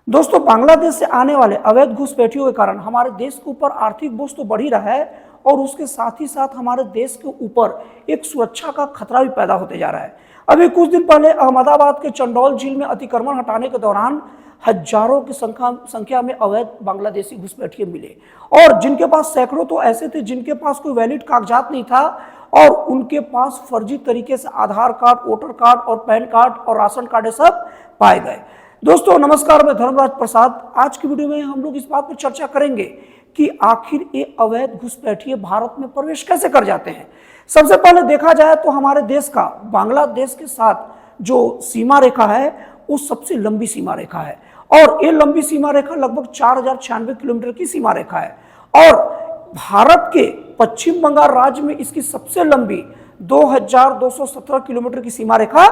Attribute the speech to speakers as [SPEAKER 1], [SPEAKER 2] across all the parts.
[SPEAKER 1] दोस्तों, बांग्लादेश से आने वाले अवैध घुसपैठियों के कारण हमारे देश के ऊपर आर्थिक बोझ तो बढ़ ही रहा है और उसके साथ ही साथ हमारे देश के ऊपर एक सुरक्षा का खतरा भी पैदा होते जा रहा है। अभी कुछ दिन पहले अहमदाबाद के चंडौल झील में अतिक्रमण हटाने के दौरान हजारों की संख्या में अवैध बांग्लादेशी घुसपैठिए मिले और जिनके पास सैकड़ों तो ऐसे थे जिनके पास कोई वैलिड कागजात नहीं था और उनके पास फर्जी तरीके से आधार कार्ड, वोटर कार्ड और पैन कार्ड और राशन कार्ड सब पाए गए। दोस्तों नमस्कार, मैं धर्मराज प्रसाद। आज की वीडियो में हम लोग इस बात पर चर्चा करेंगे कि आखिर ये अवैध घुसपैठिए भारत में प्रवेश कैसे कर जाते हैं। सबसे पहले देखा जाए तो हमारे देश का बांग्लादेश के साथ जो सीमा रेखा है वो सबसे लंबी सीमा रेखा है और ये लंबी सीमा रेखा लगभग 4096 किलोमीटर की सीमा रेखा है और भारत के पश्चिम बंगाल राज्य में इसकी सबसे लंबी 2217 किलोमीटर की सीमा रेखा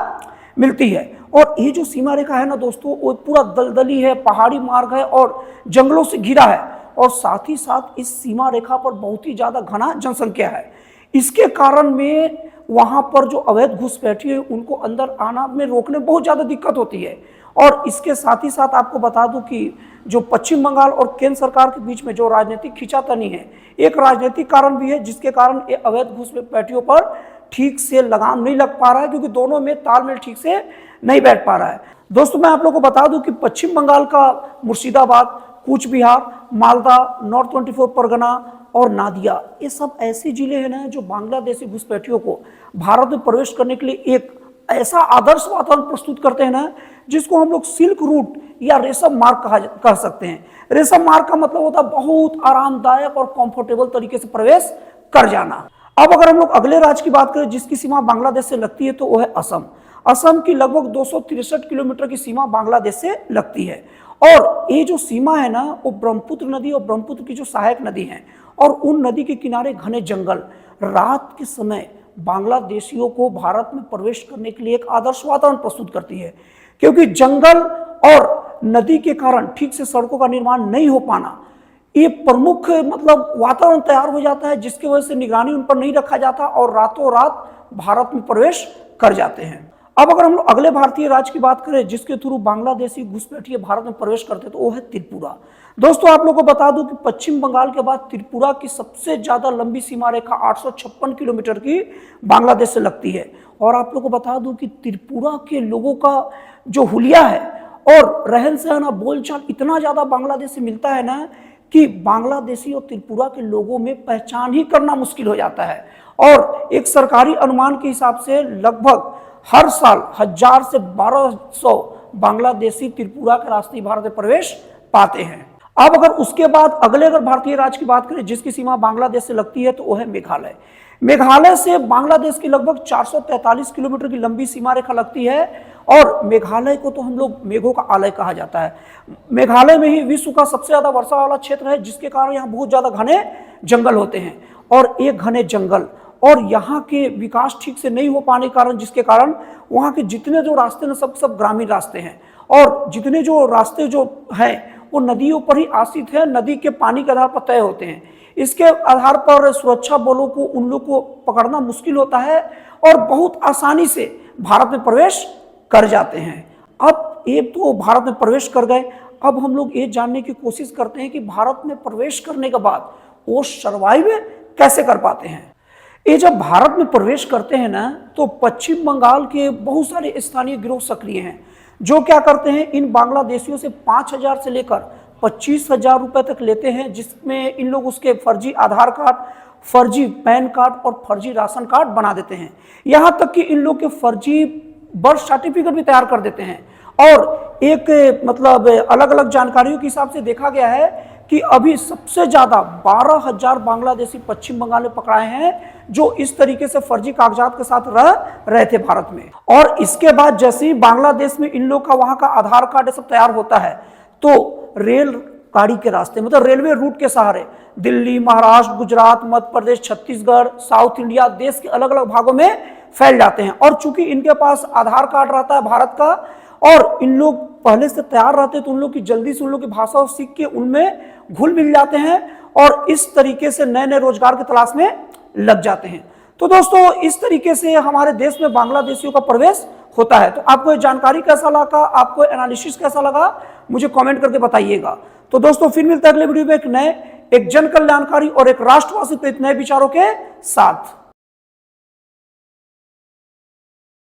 [SPEAKER 1] मिलती है। और ये जो सीमा रेखा है ना दोस्तों, वो पूरा दलदली है, पहाड़ी मार्ग है और जंगलों से घिरा है और साथ ही साथ इस सीमा रेखा पर बहुत ही ज्यादा घना जनसंख्या है। इसके कारण में वहां पर जो अवैध घुसपैठिए उनको अंदर आना में रोकने बहुत ज्यादा दिक्कत होती है। और इसके साथ ही साथ आपको बता दूं कि जो पश्चिम बंगाल और केंद्र सरकार के बीच में जो राजनीतिक खींचातानी है, एक राजनीतिक कारण भी है जिसके कारण ये अवैध घुसपैठियों पर ठीक से लगाम नहीं लग पा रहा है, क्योंकि दोनों में तालमेल ठीक से नहीं बैठ पा रहा है। दोस्तों मैं आप लोगों को बता दूं कि पश्चिम बंगाल का मुर्शिदाबाद, कूच बिहार, मालदा, नॉर्थ 24 परगना और नादिया, ये सब ऐसे जिले हैं ना जो बांग्लादेशी घुसपैठियों को भारत में प्रवेश करने के लिए एक ऐसा आदर्श वातावरण प्रस्तुत करते हैं ना, जिसको हम लोग सिल्क रूट या रेशम मार्ग कह सकते हैं। रेशम मार्ग का मतलब होता है बहुत आरामदायक और कंफर्टेबल तरीके से प्रवेश कर जाना। अब अगर हम लोग अगले राज्य की बात करें जिसकी सीमा बांग्लादेश से लगती है तो वो है असम। असम की लगभग 263 किलोमीटर की सीमा बांग्लादेश से लगती है और ये जो सीमा है ना वो ब्रह्मपुत्र नदी और ब्रह्मपुत्र की जो सहायक नदी है और उन नदी के किनारे घने जंगल रात के समय बांग्लादेशियों को भारत में प्रवेश करने के लिए एक आदर्श वातावरण प्रस्तुत करती है, क्योंकि जंगल और नदी के कारण ठीक से सड़कों का निर्माण नहीं हो पाना ये प्रमुख वातावरण तैयार हो जाता है, जिसकी वजह से निगरानी उन पर नहीं रखा जाता और रातों रात भारत में प्रवेश कर जाते हैं। अब अगर हम लोग अगले भारतीय राज्य की बात करें जिसके थ्रू बांग्लादेशी घुसपैठिए भारत में प्रवेश करते हैं तो वो है त्रिपुरा। दोस्तों आप लोगों को बता दूं कि पश्चिम बंगाल के बाद त्रिपुरा की सबसे ज्यादा लंबी सीमा रेखा 856 किलोमीटर की बांग्लादेश से लगती है। और आप लोगों को बता दूं कि त्रिपुरा के लोगों का जो हुलिया है और रहन सहन बोलचाल इतना ज्यादा बांग्लादेश से मिलता है ना कि बांग्लादेशी और त्रिपुरा के लोगों में पहचान ही करना मुश्किल हो जाता है। और एक सरकारी अनुमान के हिसाब से लगभग हर साल 1000 से 1200 बांग्लादेशी त्रिपुरा के रास्ते भारत में प्रवेश पाते हैं। अब अगर उसके बाद अगले भारतीय राज्य की बात करें जिसकी सीमा बांग्लादेश से लगती है तो वो है मेघालय। मेघालय से बांग्लादेश की लगभग 443 किलोमीटर की लंबी सीमा रेखा लगती है और मेघालय को तो हम लोग मेघों का आलय कहा जाता है। मेघालय में ही विश्व का सबसे ज्यादा वर्षा वाला क्षेत्र है, जिसके कारण यहाँ बहुत ज्यादा घने जंगल होते हैं और एक घने जंगल और यहाँ के विकास ठीक से नहीं हो पाने के कारण जिसके कारण वहाँ के जितने जो रास्ते हैं सब ग्रामीण रास्ते हैं और जितने जो रास्ते जो हैं वो नदियों पर ही आश्रित है, नदी के पानी के आधार पर तय होते हैं। इसके आधार पर सुरक्षा बलों को उन लोग को पकड़ना मुश्किल होता है और बहुत आसानी से भारत में प्रवेश कर जाते हैं। अब ये तो भारत में प्रवेश कर गए, अब हम लोग ये जानने की कोशिश करते हैं कि भारत में प्रवेश करने के बाद वो सर्वाइव कैसे कर पाते हैं। ये जब भारत में प्रवेश करते हैं ना तो पश्चिम बंगाल के बहुत सारे स्थानीय गिरोह सक्रिय हैं जो क्या करते हैं, इन बांग्लादेशियों से 5000 से लेकर 25,000 रुपए तक लेते हैं, जिसमें इन लोग उसके फर्जी आधार कार्ड, फर्जी पैन कार्ड और फर्जी राशन कार्ड बना देते हैं। यहां तक कि इन लोग के फर्जी बर्थ सर्टिफिकेट भी तैयार कर देते हैं। और एक अलग अलग जानकारियों के हिसाब से देखा गया है कि अभी सबसे ज्यादा 12,000 बांग्लादेशी पश्चिम बंगाल में पकड़ाए हैं जो इस तरीके से फर्जी कागजात के साथ रह रहे थे भारत में। और इसके बाद जैसे ही बांग्लादेश में इन लोग का वहां का आधार कार्ड सब तैयार होता है तो रेल गाड़ी के रास्ते रेलवे रूट के सहारे दिल्ली, महाराष्ट्र, गुजरात, मध्य प्रदेश, छत्तीसगढ़, साउथ इंडिया, देश के अलग अलग भागों में फैल जाते हैं। और चूंकि इनके पास आधार कार्ड रहता है भारत का और इन लोग पहले से तैयार रहते हैं तो उन लोग की जल्दी से उन लोग की भाषा सीख के उनमें घुल मिल जाते हैं और इस तरीके से नए नए रोजगार की तलाश में लग जाते हैं। तो दोस्तों इस तरीके से हमारे देश में बांग्लादेशियों का प्रवेश होता है। तो आपको ये जानकारी कैसा लगा, आपको एनालिसिस कैसा लगा, मुझे कमेंट करके बताइएगा। तो दोस्तों फिर मिलते हैं अगले वीडियो में एक नए, एक जन कल्याणकारी और एक राष्ट्रवासी प्रेरित नए विचारों के साथ।